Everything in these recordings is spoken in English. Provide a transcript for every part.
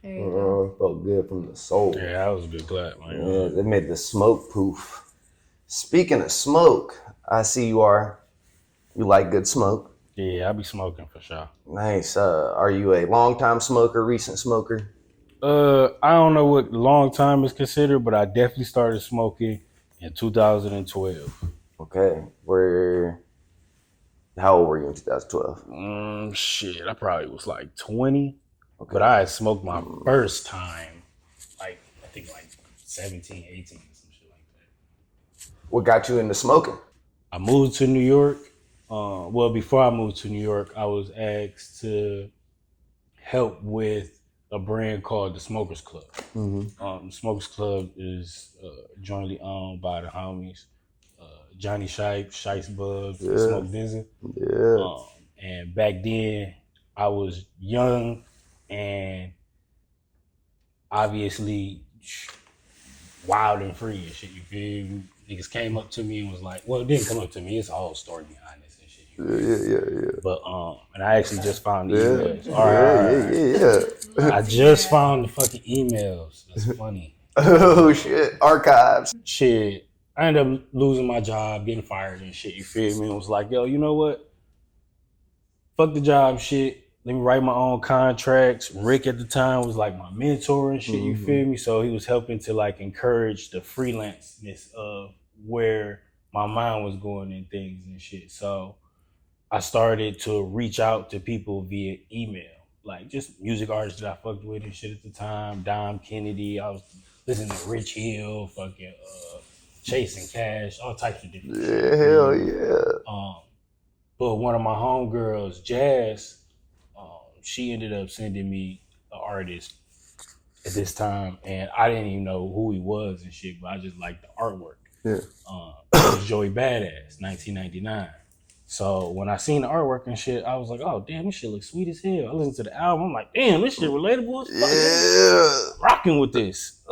There you go. Felt good from the soul. Yeah, that was a good clap, man. Yeah, they made the smoke poof. Speaking of smoke, I see you like good smoke. Yeah, I be smoking for sure. Nice. Are you a long-time smoker, recent smoker? I don't know what long time is considered, but I definitely started smoking in 2012. Okay. How old were you in 2012? Shit, I probably was like 20. Okay. But I had smoked my first time, I think 17, 18, some shit like that. What got you into smoking? I moved to New York. Before I moved to New York, I was asked to help with a brand called the Smokers Club. The Smokers Club is jointly owned by the homies Johnny Shipe, Shice Bubs, and Smoke Dizzy. Yeah. And back then, I was young and obviously wild and free and shit, you feel me? Niggas came up to me and was like, well, it didn't come up to me, it's a whole story behind this and shit. Yeah. But, and I actually just found the emails. Yeah. I just found the fucking emails. That's funny. Oh, shit. Archives. Shit. I ended up losing my job, getting fired and shit, you feel me? It was like, yo, you know what? Fuck the job shit. Let me write my own contracts. Rick at the time was like my mentor and shit, you feel me? So he was helping to like encourage the freelanceness of where my mind was going and things and shit. So I started to reach out to people via email, like just music artists that I fucked with and shit at the time. Dom Kennedy, I was listening to Rich Hill, fucking Chasing Cash, all types of different shit. Yeah, hell yeah. But one of my homegirls, Jazz, she ended up sending me an artist at this time, and I didn't even know who he was and shit, but I just liked the artwork. Yeah. It was Joey Badass, 1999. So when I seen the artwork and shit, I was like, oh, damn, this shit looks sweet as hell. I listened to the album, I'm like, damn, this shit relatable as fuck. Yeah. Rocking with this.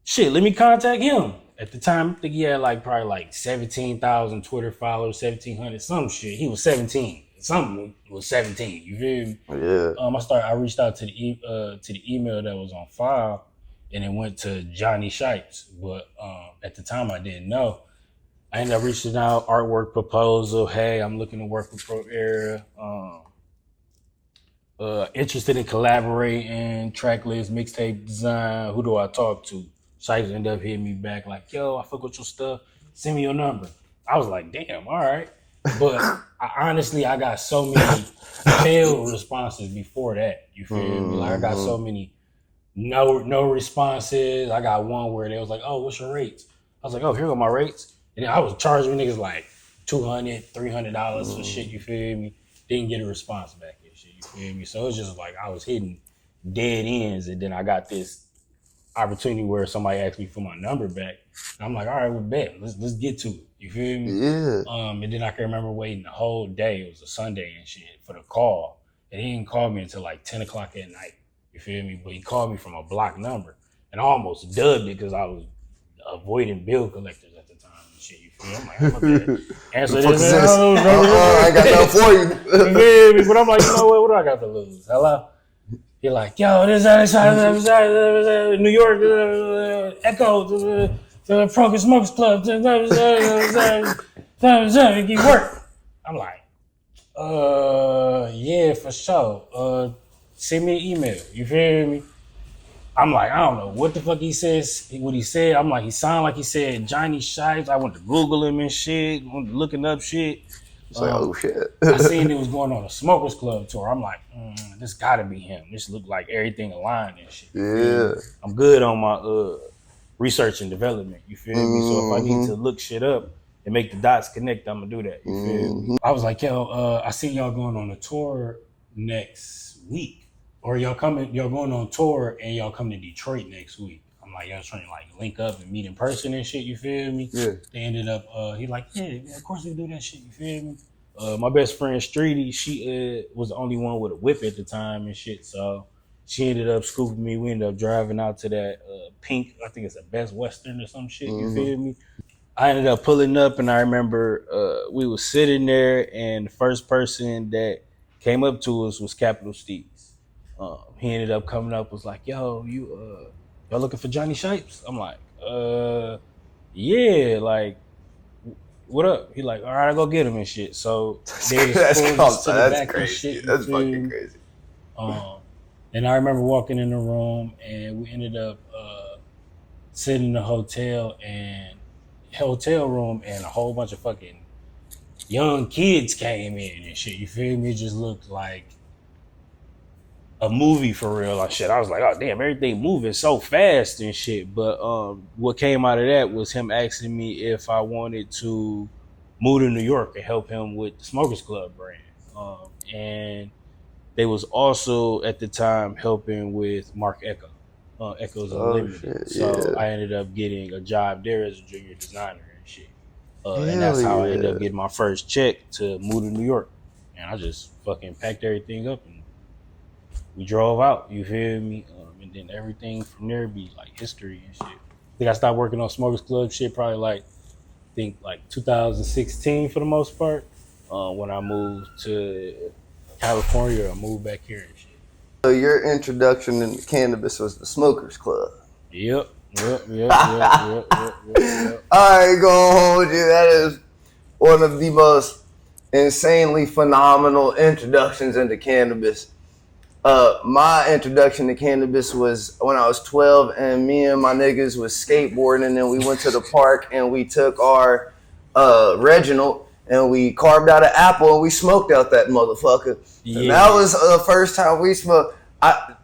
Shit, let me contact him. At the time, I think he had probably 17,000 Twitter followers, 1,700, some shit. He was 17. Something was 17. You feel me? Yeah. I reached out to the email that was on file, and it went to Johnny Shipes. But at the time, I didn't know. I ended up reaching out, artwork proposal. Hey, I'm looking to work with Pro Era. Interested in collaborating, track list, mixtape design. Who do I talk to? Shipes ended up hitting me back like, yo, I fuck with your stuff. Send me your number. I was like, damn, all right. But I got so many failed responses before that. You feel me? Like I got so many no responses. I got one where they was like, oh, what's your rates? I was like, oh, here are my rates. And then I was charging niggas like $200, $300 for shit, you feel me? Didn't get a response back and shit, you feel me? So it was just like I was hitting dead ends, and then I got this opportunity where somebody asked me for my number back. And I'm like, all right, well, bet. Let's get to it. You feel me? Yeah. And then I can remember waiting the whole day. It was a Sunday and shit for the call. And he didn't call me until like 10 o'clock at night. You feel me? But he called me from a blocked number. And I almost dubbed it because I was avoiding bill collectors at the time and shit. You feel me? I'm like, I'm gonna answer this. I got nothing for you. You feel me? But I'm like, you know what? What do I got to lose? Hello? You're like, yo, this New York Echo, the Progress Smokers Club, you work. I'm like, yeah, for sure. Send me an email. You feel me? I'm like, I don't know what the fuck he says, what he said. I'm like, he sounded like he said Johnny Shipes. I went to Google him and shit, went to looking up shit. It's like, oh shit. I seen it was going on a Smokers Club tour. I'm like, this gotta be him. This looked like everything aligned and shit. Yeah. I'm good on my research and development. You feel me? So if I need to look shit up and make the dots connect, I'm gonna do that. You feel me? I was like, yo, I see y'all going on a tour next week. Or y'all going on tour and y'all come to Detroit next week. I'm like, y'all trying to like link up and meet in person and shit, you feel me? Yeah. They ended up, he like, yeah, of course we do that shit, you feel me? My best friend Streety, she was the only one with a whip at the time and shit, so she ended up scooping me. We ended up driving out to that pink, I think it's a Best Western or some shit, you feel me? I ended up pulling up, and I remember we was sitting there, and the first person that came up to us was Capital Steez. He ended up coming up, was like, "Yo, y'all looking for Johnny Shipes?" I'm like, yeah, like, what up? He like, all right, I go get him and shit. So they just pulled us to the back and shit. That's fucking crazy. And I remember walking in the room, and we ended up sitting in the hotel room, and a whole bunch of fucking young kids came in and shit. You feel me? It just looked like a movie for real and shit. I was like, oh damn, everything moving so fast and shit. But what came out of that was him asking me if I wanted to move to New York and help him with the Smokers Club brand. And they was also at the time helping with Mark Echo, Echoes Unlimited. So I ended up getting a job there as a junior designer and shit. And that's how I ended up getting my first check to move to New York. And I just fucking packed everything up and we drove out, you feel me? And then everything from there be like history and shit. I think I stopped working on Smokers Club shit probably like 2016 for the most part. When I moved to California, I moved back here and shit. So your introduction into cannabis was the Smokers Club. Yep. I ain't gonna hold you. That is one of the most insanely phenomenal introductions into cannabis. My introduction to cannabis was when I was 12, and me and my niggas was skateboarding, and then we went to the park and we took our Reginald and we carved out an apple and we smoked out that motherfucker. Yeah. And that was the first time we smoked. I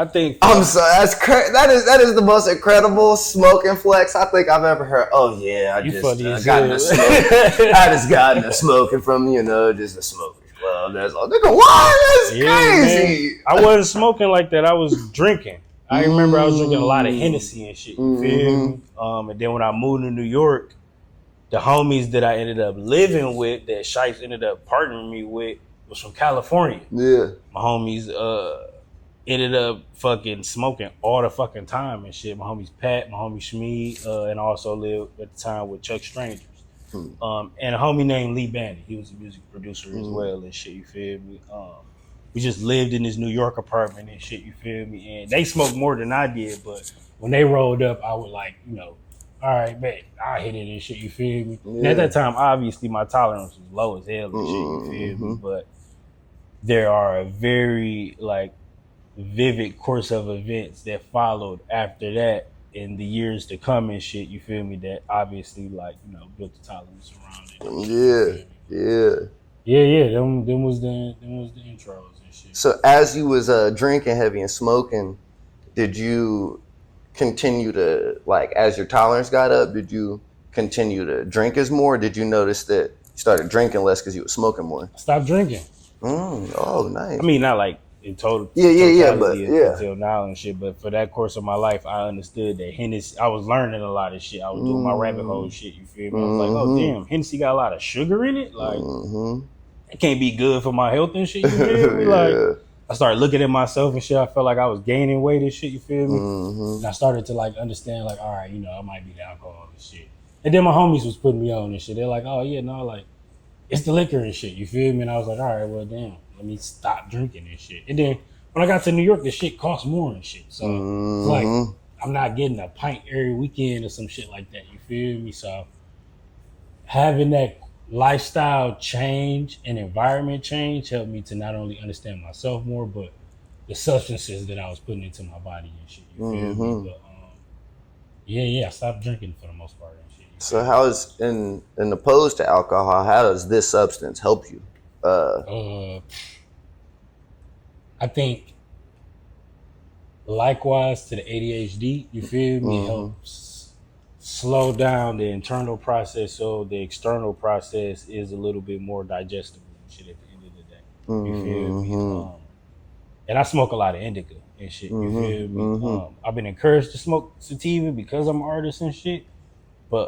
think I'm sorry. That is the most incredible smoking flex I think I've ever heard. Oh yeah, I just gotten a smoke. I just gotten a smoking from just a smoker. Well, that's all. Nigga, what? That's crazy. Man. I wasn't smoking like that. I was drinking. I remember I was drinking a lot of Hennessy and shit. You feel me? And then when I moved to New York, the homies that I ended up living with, that Shipes ended up partnering me with, was from California. Yeah. My homies ended up fucking smoking all the fucking time and shit. My homies Pat, my homie Shmeed, and I also lived at the time with Chuck Strangers. And a homie named Lee Bandy. He was a music producer as well and shit, you feel me? We just lived in this New York apartment and shit, you feel me? And they smoked more than I did, but when they rolled up, I would like, all right, man, I'll hit it and shit, you feel me? Yeah. And at that time, obviously, my tolerance was low as hell and shit, you feel me? But there are a very, vivid course of events that followed after that in the years to come and shit, you feel me, that obviously built the tolerance around it. Yeah. Them was the intros and shit. So as you was drinking heavy and smoking, did you continue to, as your tolerance got up, did you continue to drink as more? Or did you notice that you started drinking less because you were smoking more? I stopped drinking. Oh, nice. I mean, not in total. But until now and shit. But for that course of my life, I understood that Hennessy. I was learning a lot of shit. I was doing my rabbit hole shit. You feel me? I was like, oh damn, Hennessy got a lot of sugar in it. It can't be good for my health and shit. You feel me? I started looking at myself and shit. I felt like I was gaining weight and shit. You feel me? And I started to understand all right, I might be the alcohol and shit. And then my homies was putting me on and shit. They're like, oh yeah, no, it's the liquor and shit. You feel me? And I was like, all right, well damn. Let me stop drinking and shit. And then when I got to New York, the shit cost more and shit. So I'm not getting a pint every weekend or some shit like that. You feel me? So having that lifestyle change and environment change helped me to not only understand myself more, but the substances that I was putting into my body and shit. You feel me? But I stopped drinking for the most part and shit. So how is in opposed to alcohol, how does this substance help you? I think likewise to the ADHD, you feel me, helps slow down the internal process so the external process is a little bit more digestible and shit at the end of the day. You feel me? And I smoke a lot of indica and shit, you feel me? I've been encouraged to smoke sativa because I'm an artist and shit, but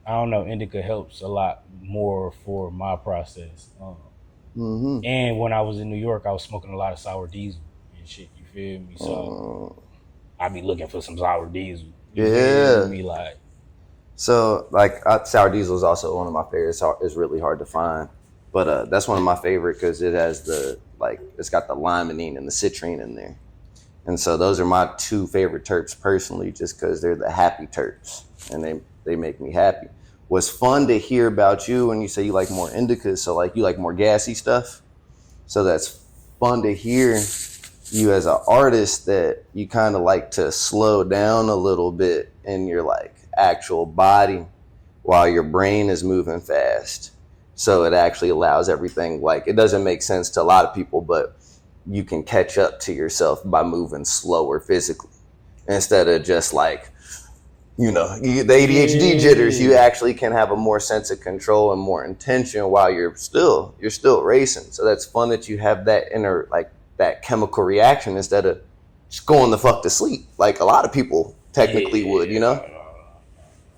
I don't know, indica helps a lot more for my process. And when I was in New York, I was smoking a lot of sour diesel and shit, you feel me? So I be looking for some sour diesel. You feel me? So sour diesel is also one of my favorites. It's really hard to find, but that's one of my favorite because it has the like it's got the limonene and the citrine in there. And so those are my two favorite terps personally, just because they're the happy terps and they make me happy. What's fun to hear about you when you say you like more indicas, so like you like more gassy stuff. So that's fun to hear you as an artist, that you kind of like to slow down a little bit in your like actual body while your brain is moving fast. So it actually allows everything, like it doesn't make sense to a lot of people, but you can catch up to yourself by moving slower physically instead of just like, you know, the ADHD jitters. You actually can have a more sense of control and more intention while you're still racing. So that's fun that you have that inner, like that chemical reaction instead of just going the fuck to sleep like a lot of people technically would, you know.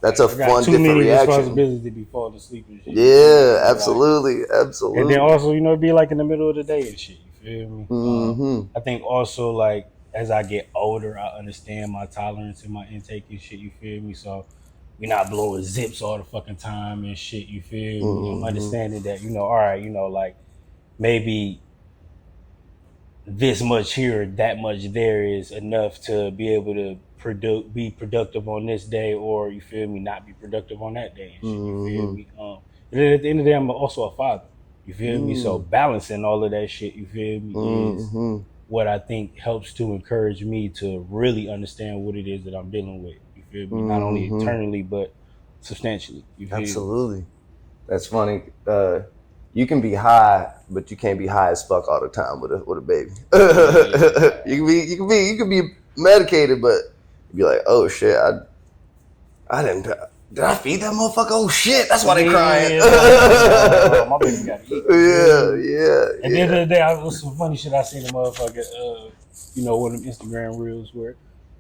That's a fun different reaction. Too many responsibilities to be falling asleep and shit. Yeah, absolutely, absolutely. And then also, you know, be like in the middle of the day and shit. You feel me? I think also like as I get older, I understand my tolerance and my intake and shit. You feel me? So we're not blowing zips all the fucking time and shit. You feel me? I'm understanding that, you know, all right, you know, like maybe this much here, that much there is enough to be able to be productive on this day, or you feel me, not be productive on that day and shit. You feel me? And then at the end of the day, I'm also a father. You feel me? So balancing all of that shit, you feel me, is what I think helps to encourage me to really understand what it is that I'm dealing with. You feel me? Not only internally, but substantially. You feel Absolutely. Me? That's funny. You can be high, but you can't be high as fuck all the time with a baby. You can be medicated, but be like, oh shit, did I feed that motherfucker? Oh shit, that's why they crying. My baby got to eat. Yeah. At the end of the day, it was some funny shit I seen a motherfucker, you know, one of them Instagram reels where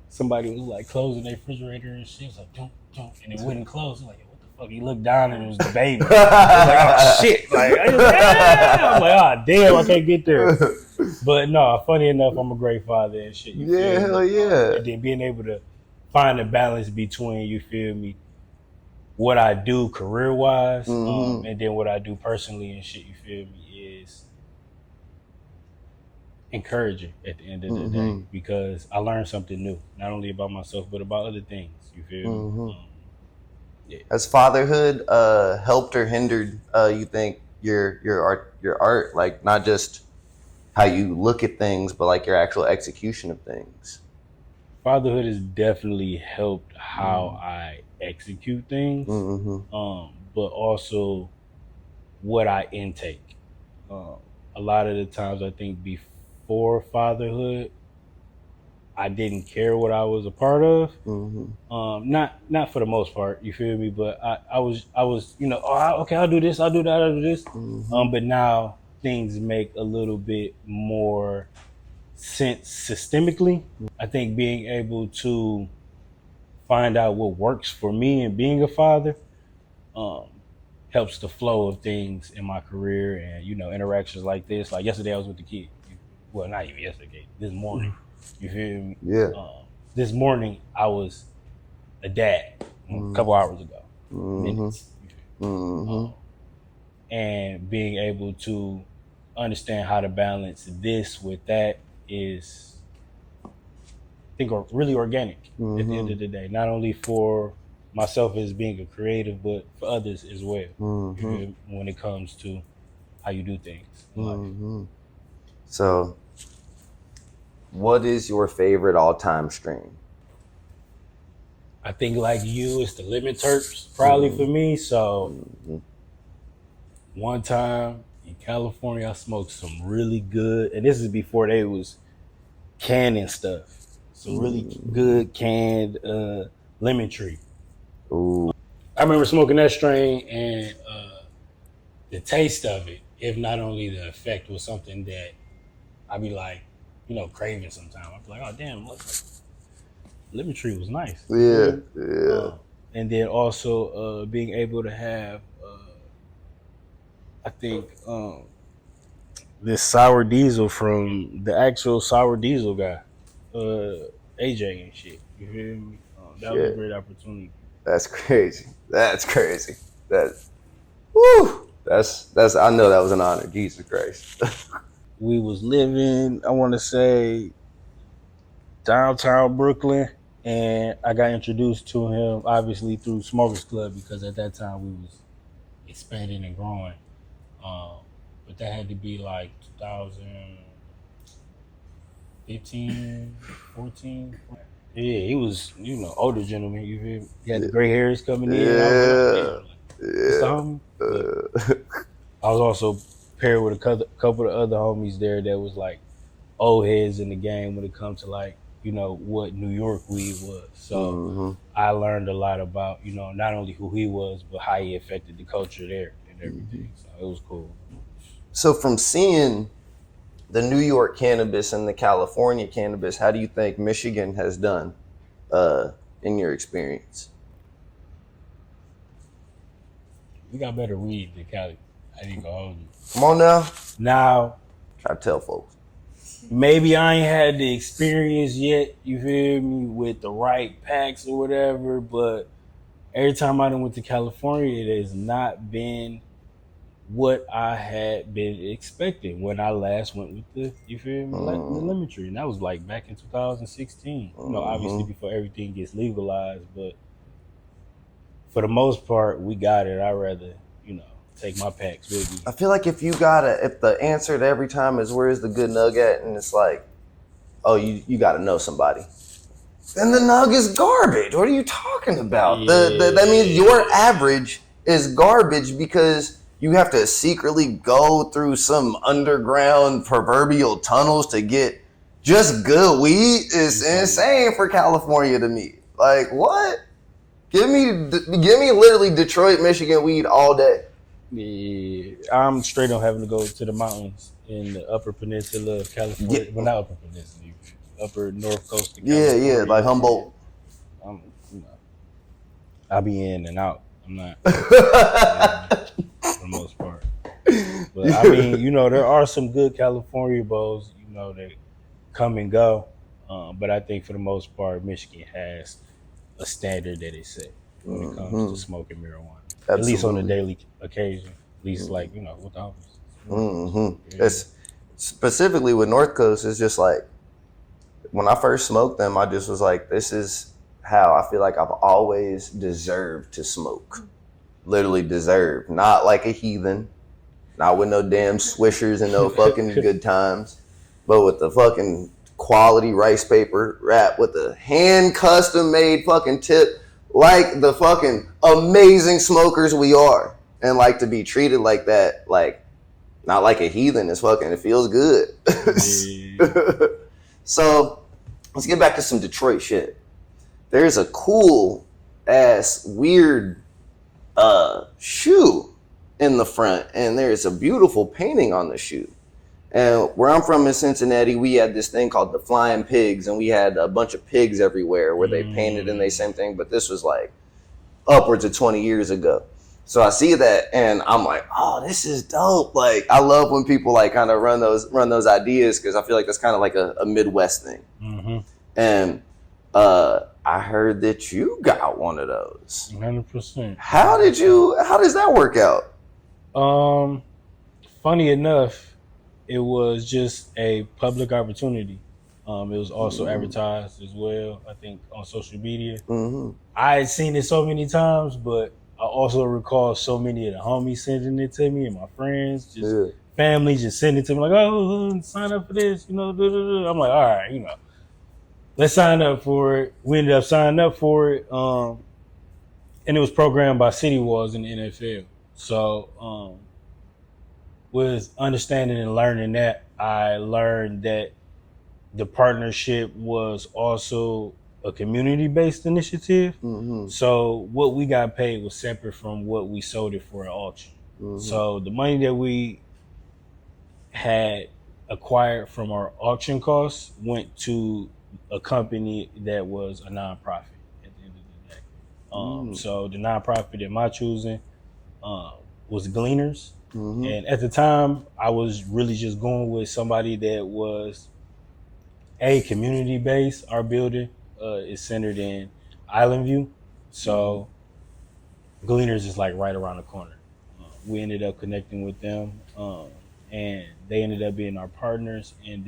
somebody was like closing their refrigerator and shit. It was like, dunk, and it wouldn't close. Like, what the fuck? He looked down and it was the baby. I was like, oh shit. Like, I was like, oh damn, I can't get there. But no, funny enough, I'm a great father and shit. Yeah, hell yeah. And then being able to find a balance between, you feel me, what I do career-wise, and then what I do personally and shit, you feel me, is encouraging at the end of the day, because I learned something new, not only about myself, but about other things, you feel me? Has fatherhood helped or hindered, you think, your art, like not just how you look at things, but like your actual execution of things? Fatherhood has definitely helped how I execute things, but also what I intake. A lot of the times I think before fatherhood, I didn't care what I was a part of. Not for the most part, you feel me? But I was, you know, okay, I'll do this, I'll do that, I'll do this. But now things make a little bit more sense systemically. I think being able to find out what works for me and being a father helps the flow of things in my career, and, you know, interactions like this. Like yesterday I was with the kid. Well, not even yesterday, this morning. You feel me? Yeah. This morning I was a dad a couple hours ago. Minutes. And being able to understand how to balance this with that is, I think, really organic at the end of the day. Not only for myself as being a creative, but for others as well. When it comes to how you do things in life. So, what is your favorite all-time stream? I think, like you, it's the Lemon Terps, probably for me. So, one time in California, I smoked some really good, and this is before they was canning stuff. Some really good canned lemon tree. Ooh. I remember smoking that strain, and the taste of it, if not only the effect, was something that I'd be like, you know, craving sometimes. I'd be like, oh damn, look, lemon tree was nice. Yeah. And then also being able to have, I think, this sour diesel from the actual sour diesel guy, AJ and shit. You feel me? That was a great opportunity. That's crazy. That's crazy. Woo. That's. I know that was an honor. Jesus Christ. we was living, I want to say, downtown Brooklyn, and I got introduced to him obviously through Smokers Club because at that time we was expanding and growing. But that had to be like 2015, 14. Yeah, he was, older gentleman. You feel me? He had the gray hairs coming in. I was like, Yeah. damn, it's the homie. But I was also paired with a couple of other homies there that was like old heads in the game when it comes to like, what New York weed was. So I learned a lot about, not only who he was, but how he affected the culture there and everything. So it was cool. So from seeing the New York cannabis and the California cannabis, how do you think Michigan has done in your experience? We got better weed than Cali. I ain't gonna hold you. Come on now. Now, I tell folks. maybe I ain't had the experience yet, you feel me, with the right packs or whatever, but every time I done went to California, it has not been what I had been expecting when I last went with the, you feel me, the lemon tree. And that was like back in 2016. Obviously before everything gets legalized, but for the most part, we got it. I'd rather, take my packs with me. I feel like if the answer to every time is where's the good nug at, and it's like, oh, you got to know somebody, then the nug is garbage. What are you talking about? Yeah. That means your average is garbage because you have to secretly go through some underground proverbial tunnels to get just good weed. Is insane for California to me. Like, what? Give me literally Detroit, Michigan weed all day. Yeah, I'm straight on having to go to the mountains in the Upper Peninsula of California. Yeah. Well, not Upper Peninsula, Upper North Coast of California. Yeah, like Humboldt. I'll be in and out. I'm not for the most part. But I mean, there are some good California bowls, that come and go. But I think for the most part, Michigan has a standard that it set when it comes to smoking marijuana. Absolutely. At least on a daily occasion. At least like, with the homies. It's specifically with North Coast, it's just like when I first smoked them, I just was like, this is how I feel like I've always deserved to smoke. Literally deserved. Not like a heathen. Not with no damn swishers and no fucking good times. But with the fucking quality rice paper wrap with the hand custom made fucking tip, like the fucking amazing smokers we are. And like to be treated like that, like not like a heathen, it feels good. So let's get back to some Detroit shit. There's a cool ass weird shoe in the front, and there's a beautiful painting on the shoe. And where I'm from in Cincinnati, we had this thing called the Flying Pigs, and we had a bunch of pigs everywhere where they painted and they same thing, but this was like upwards of 20 years ago. So I see that and I'm like, oh, this is dope. Like, I love when people like kind of run those ideas, because I feel like that's kind of like a Midwest thing. And I heard that you got one of those. 100%. How does that work out? Funny enough, it was just a public opportunity. It was also advertised as well, I think, on social media. I had seen it so many times, but I also recall so many of the homies sending it to me and my friends, family just sending it to me like, oh, sign up for this, I'm like, all right, let's sign up for it. We ended up signing up for it. And it was programmed by City Walls in the NFL. So with understanding and learning that, I learned that the partnership was also a community-based initiative. So what we got paid was separate from what we sold it for at auction. So the money that we had acquired from our auction costs went to a company that was a nonprofit at the end of the day. So the nonprofit that my choosing was Gleaners. And at the time, I was really just going with somebody that was community-based. Our building is centered in Island View. So Gleaners is like right around the corner. We ended up connecting with them. and they ended up being our partners. And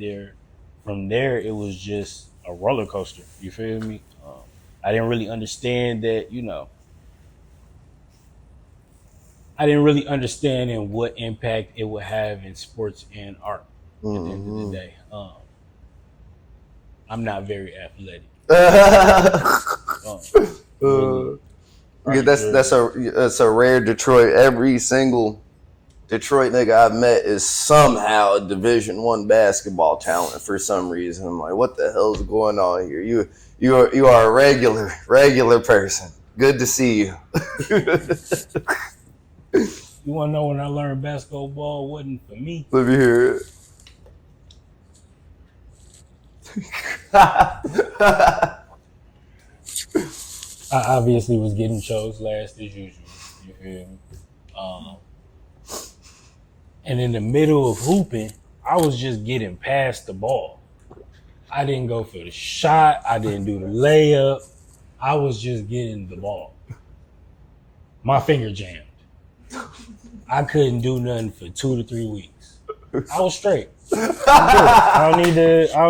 from there, it was just a roller coaster. You feel me? I didn't really understand that, I didn't really understand in what impact it would have in sports and art at the end of the day. I'm not very athletic. Yeah, that's a rare Detroit. Every single Detroit nigga I've met is somehow a Division I basketball talent for some reason. I'm like, what the hell is going on here? You are a regular person. Good to see you. You want to know when I learned basketball wasn't for me? Let me hear it. I obviously was getting chose last as usual. You feel me? And in the middle of hooping, I was just getting past the ball. I didn't go for the shot. I didn't do the layup. I was just getting the ball. My finger jammed. I couldn't do nothing for 2 to 3 weeks. I was straight. I don't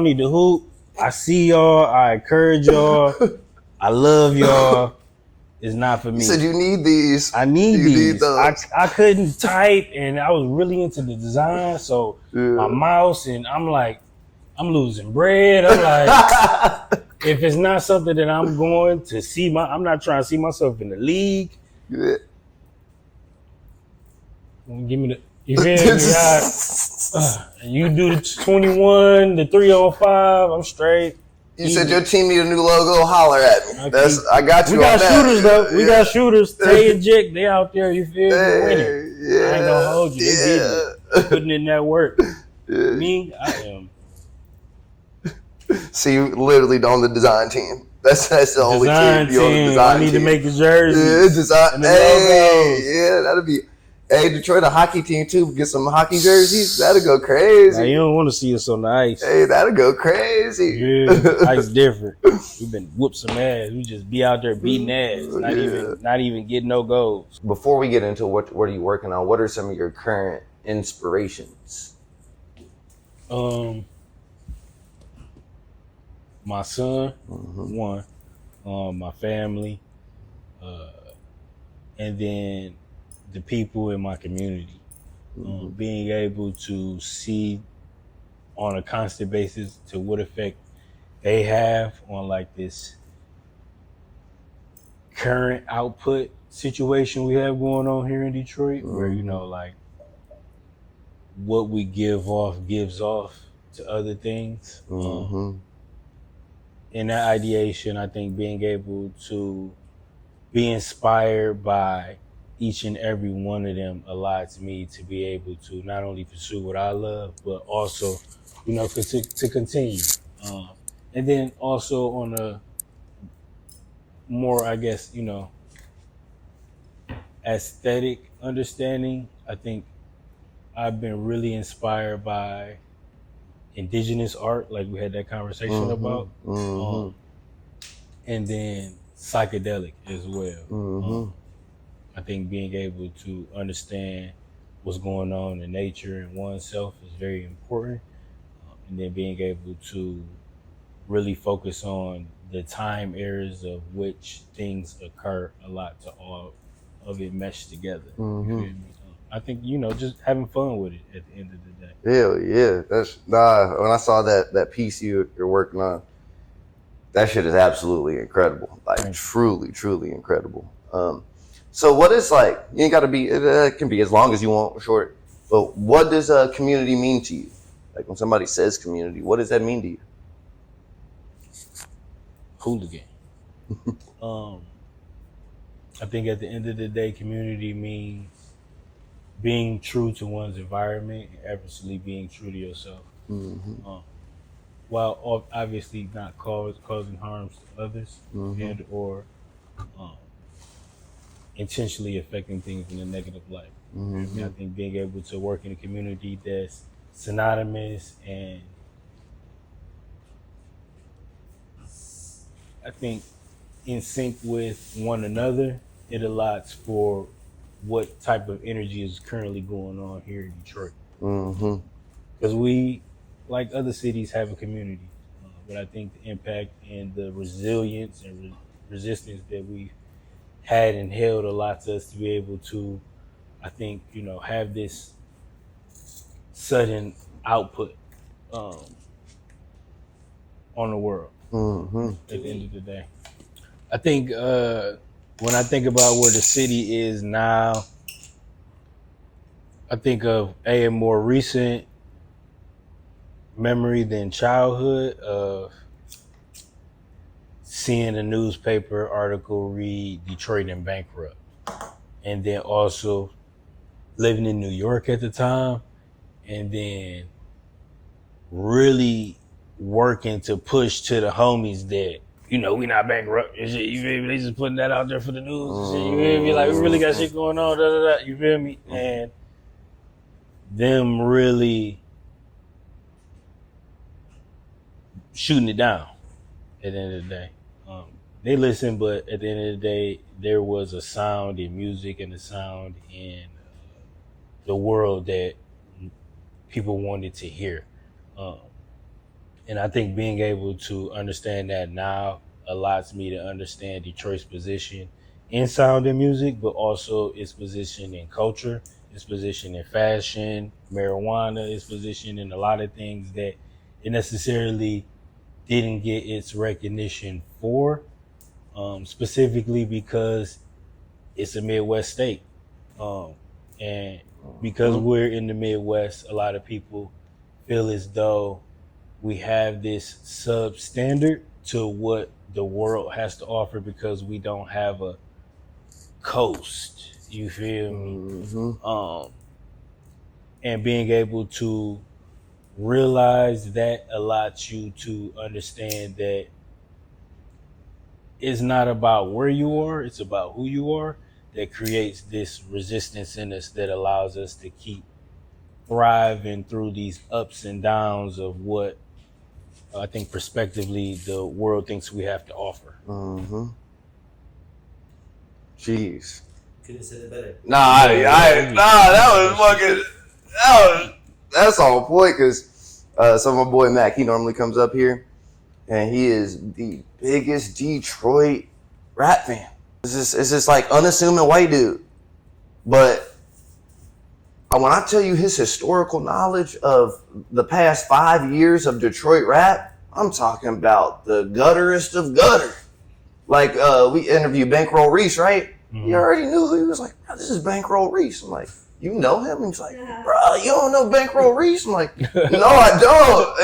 need to hoop. I see y'all. I encourage y'all. I love y'all. It's not for me. You said you need these. I need these. I couldn't type, and I was really into the design. So my mouse, and I'm like, I'm losing bread. I'm like, if it's not something that I'm going to see, I'm not trying to see myself in the league. Yeah. Give me the. You feel me? You do the 21, the 305. I'm straight. You said your team need a new logo. Holler at me. I got you. We got shooters though. We got shooters. Tay and Jick, they out there. You feel me? Winning. Yeah. I ain't gonna hold you. They getting it. Putting in that work. Yeah. Me, I am. So you literally on the design team. That's the only team. You're on the design team. I need to make the jerseys. Yeah, design. Yeah, that'd be. Hey, Detroit, a hockey team too. Get some hockey jerseys. That'll go crazy. Now, you don't want to see us on the ice. Hey, that'll go crazy. Yeah, ice different. We've been whoop some ass. We just be out there beating ass. Not even getting no goals. Before we get into what are you working on, what are some of your current inspirations? My son, one, my family, and then the people in my community. Being able to see on a constant basis to what effect they have on like this current output situation we have going on here in Detroit, where like what we give off gives off to other things. In that ideation, I think being able to be inspired by each and every one of them allows me to be able to not only pursue what I love, but also, to continue. And then also on a more, I guess, aesthetic understanding, I think I've been really inspired by indigenous art, like we had that conversation about, and then psychedelic as well. I think being able to understand what's going on in nature and oneself is very important, and then being able to really focus on the time eras of which things occur a lot to all of it mesh together. I think, just having fun with it at the end of the day. Hell yeah. When I saw that piece you're working on, that shit is absolutely incredible. Like truly, truly incredible. So what is like, you ain't gotta be, it can be as long as you want, short, but what does a community mean to you? Like when somebody says community, what does that mean to you? Hooligan. I think at the end of the day, community means being true to one's environment and effortlessly being true to yourself. While obviously not causing harms to others and or intentionally affecting things in a negative light. I think being able to work in a community that's synonymous and I think in sync with one another, it allots for what type of energy is currently going on here in Detroit. Because we, like other cities, have a community. But I think the impact and the resilience and resistance that we've had and held allows us to be able to, I think, have this sudden output on the world at the end of the day. I think when I think about where the city is now, I think of a more recent memory than childhood of seeing a newspaper article read Detroit in bankrupt, and then also living in New York at the time, and then really working to push to the homies that we not bankrupt and shit. You feel me? They just putting that out there for the news and shit. You feel me? Like, we really got shit going on. Da, da, da. You feel me? And them really shooting it down at the end of the day. They listen, but at the end of the day, there was a sound in music and a sound in the world that people wanted to hear. And I think being able to understand that now allows me to understand Detroit's position in sound and music, but also its position in culture, its position in fashion, marijuana, its position in a lot of things that it necessarily didn't get its recognition for, specifically because it's a Midwest state. And because we're in the Midwest, a lot of people feel as though we have this substandard to what the world has to offer because we don't have a coast. You feel me? And being able to realize that allows you to understand that it's not about where you are, it's about who you are, that creates this resistance in us that allows us to keep thriving through these ups and downs of what I think prospectively the world thinks we have to offer. Jeez. Couldn't have said it better. That's on point, because so my boy Mac, he normally comes up here and he is the biggest Detroit rap fan. It's just like unassuming white dude. But when I tell you his historical knowledge of the past 5 years of Detroit rap, I'm talking about the gutterest of gutter. Like, we interviewed Bankroll Reese, right? You already knew who he was. Like, bro, this is Bankroll Reese. I'm like, you know him? He's like, bro, you don't know Bankroll Reese? I'm like, no, I don't.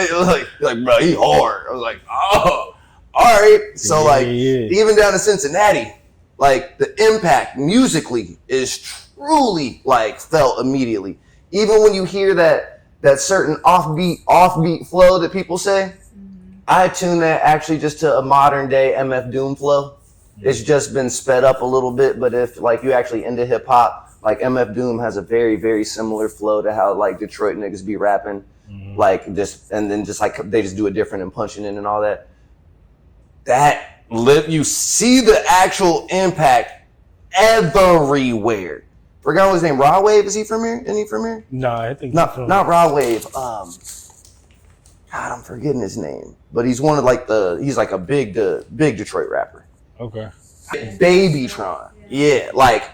Like, bro, he hard. I was like, oh, all right. So, even down to Cincinnati, like, the impact musically is truly, like, felt immediately. Even when you hear that certain offbeat flow that people say, I tune that actually just to a modern day MF Doom flow. It's just been sped up a little bit, but if like you actually into hip hop, like MF Doom has a very, very similar flow to how like Detroit niggas be rapping, like just, and then just like they just do it different and punching in and all that. You see the actual impact everywhere. Forgot what his name. Raw Wave, is he from here? Isn't he from here? No, I think not Raw Wave. God, I'm forgetting his name, but he's one of like he's like a big Detroit rapper. Okay. Babytron. Yeah, like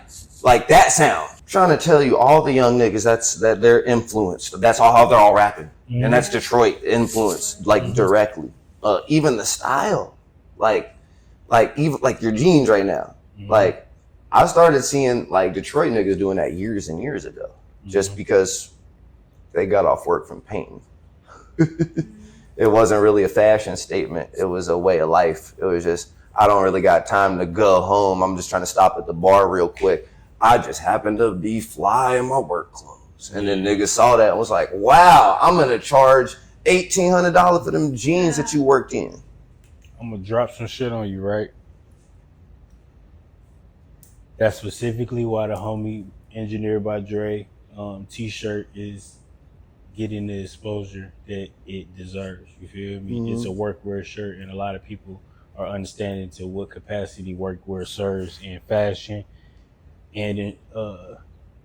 that sound. I'm trying to tell you, all the young niggas, that they're influenced. That's how they're all rapping. And that's Detroit influenced, like directly. Even the style. Like even like your jeans right now. Like I started seeing like Detroit niggas doing that years and years ago. Just because they got off work from painting. It wasn't really a fashion statement. It was a way of life. It was just, I don't really got time to go home. I'm just trying to stop at the bar real quick. I just happened to be fly in my work clothes. And then niggas saw that and was like, wow, I'm going to charge $1,800 for them jeans that you worked in. I'm going to drop some shit on you, right? That's specifically why the homie Engineered by Dre t-shirt is getting the exposure that it deserves. You feel me? It's a workwear shirt, and a lot of people are understanding to what capacity workwear serves in fashion and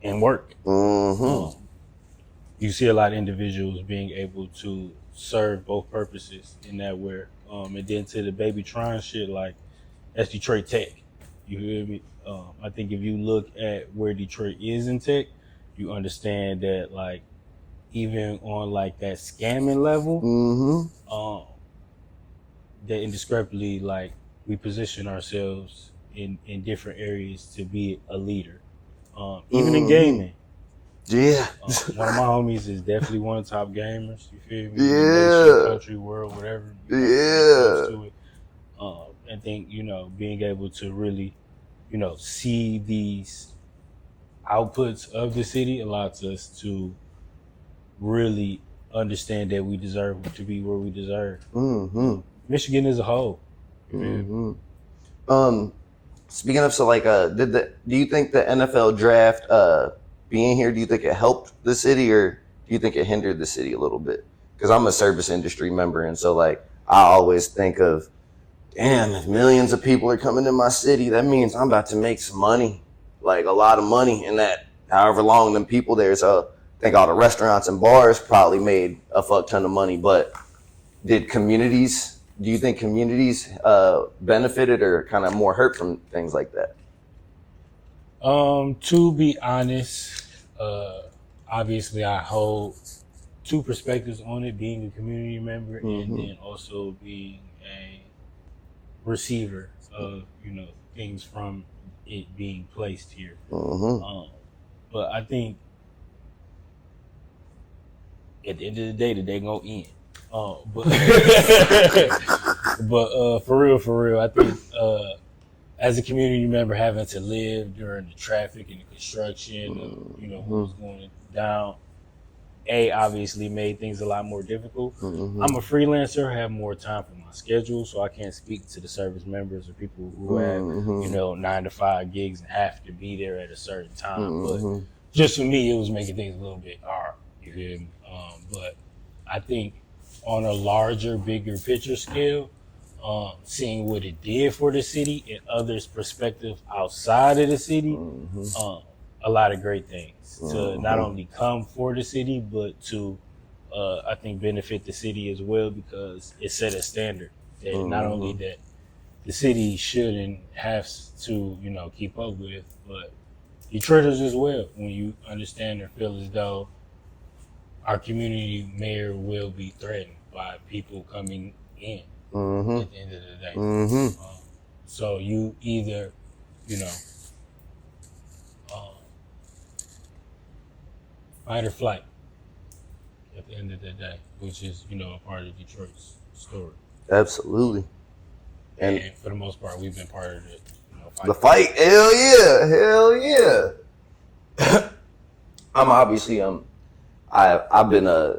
in work. you see a lot of individuals being able to serve both purposes in that where, and then to the baby trying shit, like that's Detroit Tech. You hear me? I think if you look at where Detroit is in tech, you understand that like even on like that scamming level, that indiscrepancy, like we position ourselves in different areas to be a leader. Even in gaming. Yeah. One of my homies is definitely one of the top gamers. You feel me? Yeah. Nation, country, world, whatever. You know, when it comes to it. I think, you know, being able to really, you know, see these outputs of the city allows us to really understand that we deserve to be where we deserve. Michigan as a whole. Speaking of, so like, do you think the NFL draft, being here, do you think it helped the city or do you think it hindered the city a little bit? Because I'm a service industry member, and so like I always think of, damn, if millions of people are coming to my city, that means I'm about to make some money, like a lot of money in that however long them people there. So I think all the restaurants and bars probably made a fuck ton of money, but do you think communities benefited or kind of more hurt from things like that? To be honest, obviously I hold two perspectives on it, being a community member and then also being a receiver of, you know, things from it being placed here. But I think at the end of the day gonna end. But for real, I think as a community member having to live during the traffic and the construction of, you know, what was going down, obviously made things a lot more difficult. I'm a freelancer, have more time for my schedule, so I can't speak to the service members or people who have, you know, 9 to 5 gigs and have to be there at a certain time. But just for me, it was making things a little bit hard. You feel me? But I think on a larger, bigger picture scale, seeing what it did for the city and others' perspective outside of the city, a lot of great things to not only come for the city, but to, I think, benefit the city as well, because it set a standard that not only that the city should and has to, you know, keep up with, but Detroiters as well, when you understand or feel as though our community mayor will be threatened by people coming in at the end of the day. So you either, you know, fight or flight at the end of the day, which is, you know, a part of Detroit's story. Absolutely. And for the most part, we've been part of it. You know, the fight. Hell yeah. I'm obviously, I've been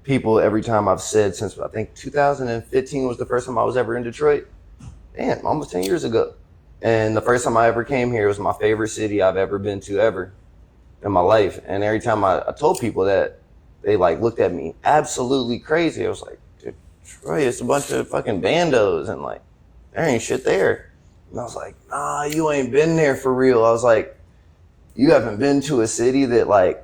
people every time I've said since I think 2015 was the first time I was ever in Detroit. Damn, almost 10 years ago. And the first time I ever came here, it was my favorite city I've ever been to ever in my life. And every time I told people that, they like looked at me absolutely crazy. I was like, Detroit, it's a bunch of fucking bandos and like, there ain't shit there. And I was like, nah, you ain't been there for real. I was like, you haven't been to a city that like,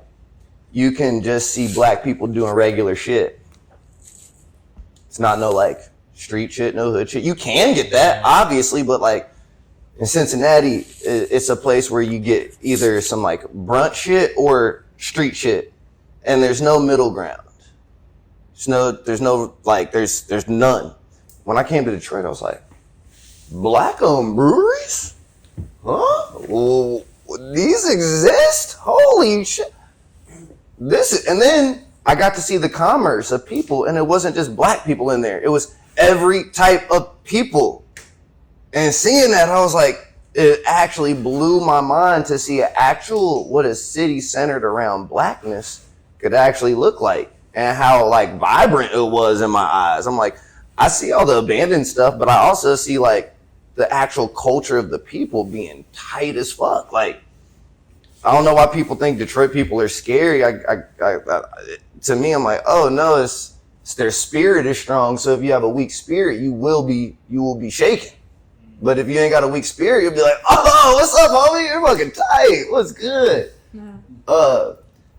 you can just see black people doing regular shit. It's not no like street shit, no hood shit. You can get that, obviously, but like in Cincinnati, it's a place where you get either some like brunch shit or street shit, and there's no middle ground. There's none. When I came to Detroit, I was like, black-owned breweries? Huh? Well, these exist? Holy shit. And then I got to see the commerce of people, and it wasn't just black people in there. It was every type of people. And seeing that, I was like, it actually blew my mind to see what a city centered around blackness could actually look like, and how like vibrant it was in my eyes. I'm like, I see all the abandoned stuff, but I also see like the actual culture of the people being tight as fuck. Like, I don't know why people think Detroit people are scary. To me, I'm like, oh no, it's their spirit is strong. So if you have a weak spirit, you will be shaken. But if you ain't got a weak spirit, you'll be like, oh, what's up, homie? You're fucking tight. What's good? Yeah.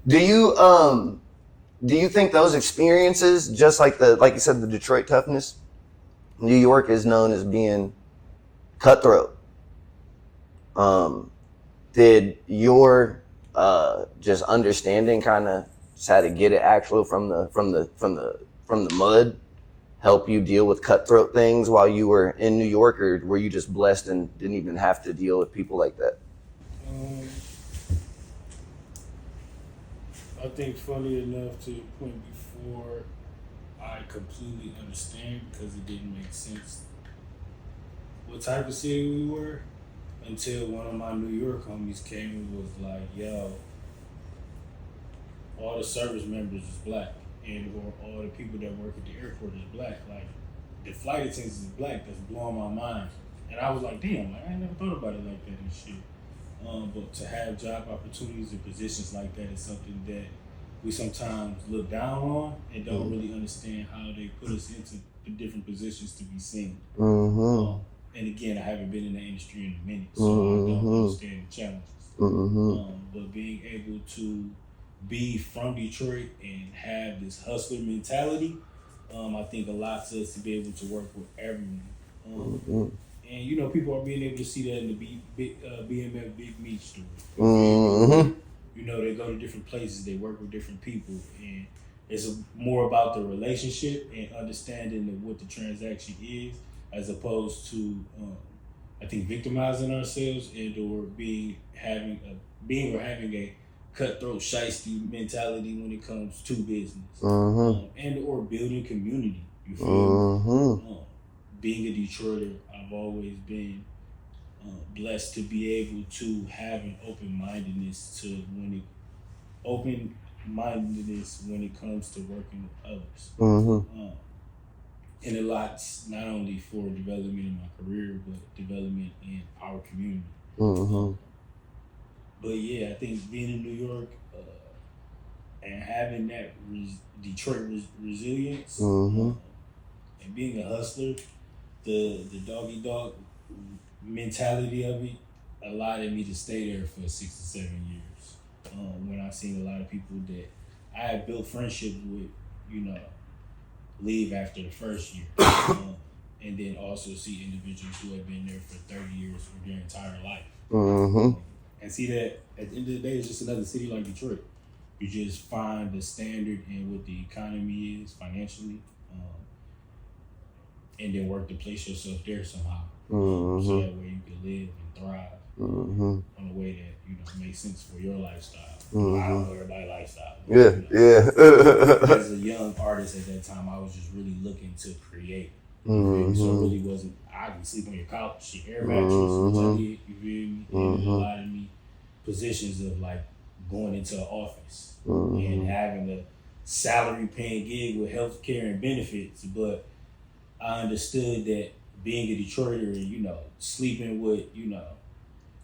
Do you think those experiences, just like you said, the Detroit toughness, New York is known as being cutthroat. Did your just understanding kind of just how to get it actually from the mud help you deal with cutthroat things while you were in New York, or were you just blessed and didn't even have to deal with people like that? I think funny enough to the point before I completely understand because it didn't make sense what type of city we were until one of my New York homies came and was like, yo, all the service members is black and or all the people that work at the airport is black. Like the flight attendants is black. That's blowing my mind. And I was like, damn, like, I ain't never thought about it like that and shit. But to have job opportunities and positions like that is something that we sometimes look down on and don't really understand how they put us into the different positions to be seen. And again, I haven't been in the industry in a minute, so I don't understand the challenges. But being able to be from Detroit and have this hustler mentality, I think allows us to be able to work with everyone. And you know, people are being able to see that in the BMF Big Meat story. You know, they go to different places, they work with different people, and it's more about the relationship and understanding of what the transaction is, as opposed to, I think, victimizing ourselves and or having a cutthroat shiesty mentality when it comes to business, and or building community. You feel me? Being a Detroiter, I've always been blessed to be able to have an open-mindedness when it comes to working with others. And a lot, not only for development in my career, but development in our community. But yeah, I think being in New York and having that Detroit resilience and being a hustler, the doggy dog mentality of it allowed me to stay there for 6 to 7 years. When I've seen a lot of people that I had built friendships with, you know, leave after the first year. And then also see individuals who have been there for 30 years for their entire life. And see that at the end of the day, it's just another city like Detroit. You just find the standard in what the economy is financially, and then work to place yourself there somehow. So that way you can live and thrive on a way that, you know, makes sense for your lifestyle. I don't know everybody's lifestyle. But, as a young artist at that time, I was just really looking to create. So it really wasn't, I can sleep on your couch, your air mattress, which I did, you feel me? And it allowed me positions of like going into an office and having a salary paying gig with health care and benefits. But I understood that being a Detroiter and, you know, sleeping with, you know,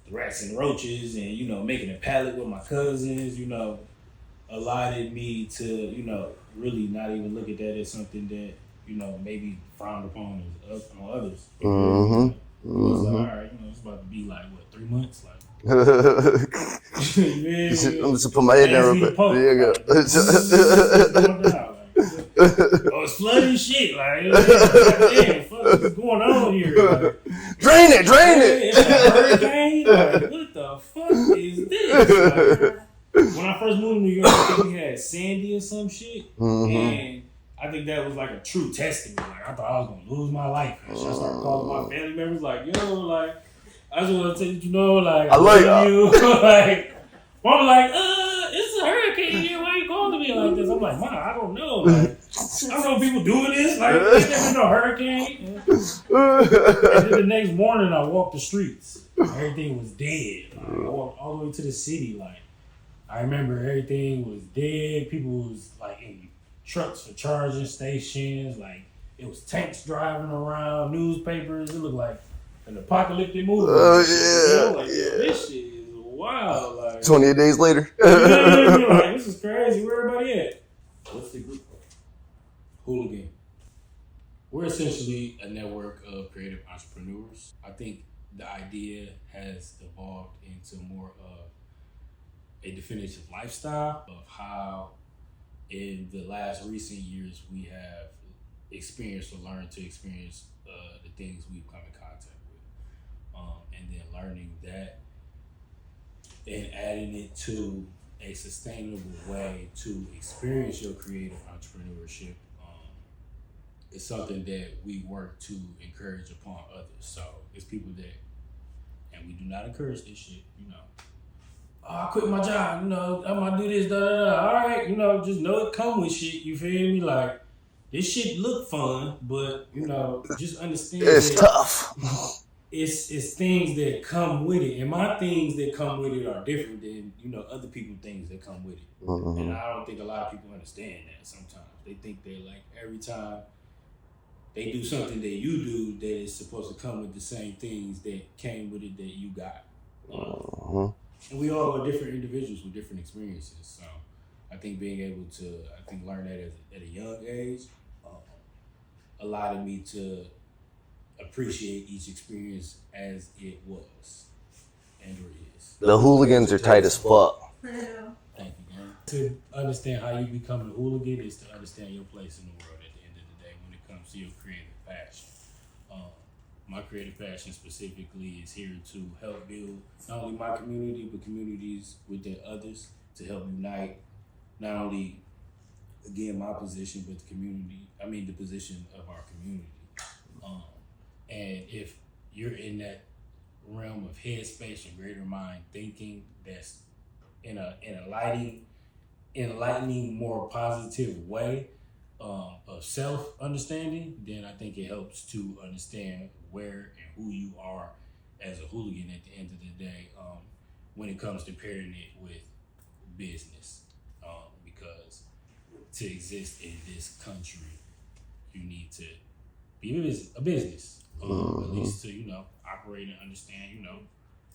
the rats and roaches and, you know, making a pallet with my cousins, you know, allowed me to, you know, really not even look at that as something that, you know, maybe frowned upon on others. It was like, all right, you know, it's about to be like, what, 3 months? Like, I'm just put my head down real quick. There you go. Oh, it's flooding shit. Like, damn, fuck is going on here? Like, drain it. It's a hurricane. Like, what the fuck is this? Like, when I first moved to New York, I think we had Sandy or some shit, and I think that was like a true testament. Like, I thought I was gonna lose my life. And so I started calling my family members, like, yo, like, I just want to tell you, know, like, I love you. Like, Mom was like, it's a hurricane here. Why you calling me like this? I'm like, Mom, I don't know. Like, I don't know people doing this. Like, there's never no hurricane. And then the next morning, I walked the streets. Everything was dead. Like, I walked all the way to the city. Like, I remember everything was dead. People was like in trucks for charging stations. Like, it was tanks driving around, newspapers. It looked like an apocalyptic movie. Like, this shit is wild. Like, 28 days later. Like, this is crazy. Where everybody at? What's the group? Whlgn. We're essentially a network of creative entrepreneurs. I think the idea has evolved into more of a definitive lifestyle of how in the last recent years we have experienced or learned to experience the things we've come in contact with. And then learning that and adding it to a sustainable way to experience your creative entrepreneurship is something that we work to encourage upon others. So it's people that, and we do not encourage this shit, you know. Oh, I quit my job, you know, I'm gonna do this, da da da. All right, you know, just know it come with shit, you feel me? Like, this shit look fun, but, you know, just understand it's that tough. It's things that come with it. And my things that come with it are different than, you know, other people's things that come with it. Mm-hmm. And I don't think a lot of people understand that sometimes. They think that, like, every time they do something that you do, that is supposed to come with the same things that came with it that you got. And we all are different individuals with different experiences. So I think being able to, learn that at a young age allowed me to appreciate each experience as it was and or is. The hooligans are tight as fuck. Thank you, man. To understand how you become a hooligan is to understand your place in the world at the end of the day when it comes to your creative passion. My creative passion specifically is here to help build not only my community, but communities within others to help unite not only, again, my position, but the position of our community. And if you're in that realm of headspace and greater mind thinking that's in a enlightening, more positive way of self-understanding, then I think it helps to understand where and who you are as a hooligan at the end of the day when it comes to pairing it with business. Because to exist in this country, you need to be a business. At least to, you know, operate and understand, you know,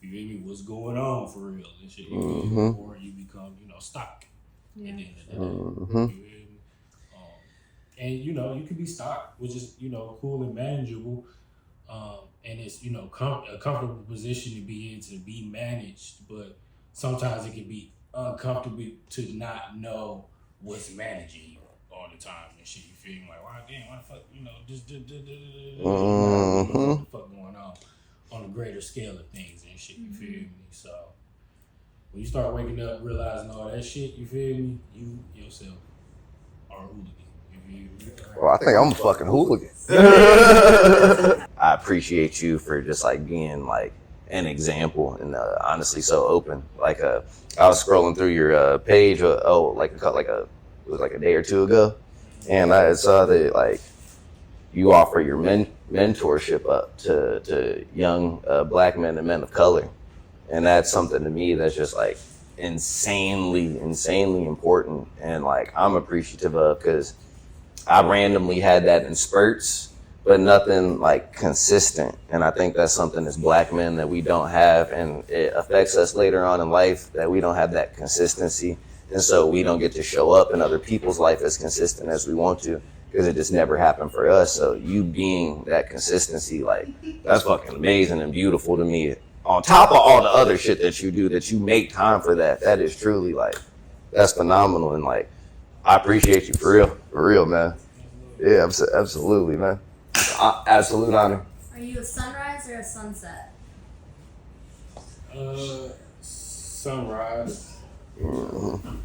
you feel me, what's going on for real and shit. Before you become, you know, stock at the end of the day. You feel me? And, you know, you can be stock, which is, you know, cool and manageable. And it's, you know, a comfortable position to be in, to be managed. But sometimes it can be uncomfortable to not know what's managing you all the time and shit. You feel me? Like, why the fuck, you know, what the fuck going on a greater scale of things and shit. You feel me? So when you start waking up, realizing all that shit, you feel me? You yourself are a hooligan. Well, I think I'm a fucking hooligan. I appreciate you for just like being like an example and honestly so open. Like I was scrolling through your page, it was like a day or two ago, and I saw that like you offer your mentorship up to young black men and men of color, and that's something to me that's just like insanely important, and like I'm appreciative of, because I randomly had that in spurts, but nothing like consistent. And I think that's something as black men that we don't have, and it affects us later on in life that we don't have that consistency. And so we don't get to show up in other people's life as consistent as we want to, because it just never happened for us. So you being that consistency, like, that's fucking amazing and beautiful to me. On top of all the other shit that you do, that you make time for that, that is truly like, that's phenomenal. And like, I appreciate you for real, man. Yeah, absolutely, man. Absolute honor. Are you a sunrise or a sunset? Sunrise. Mm-hmm.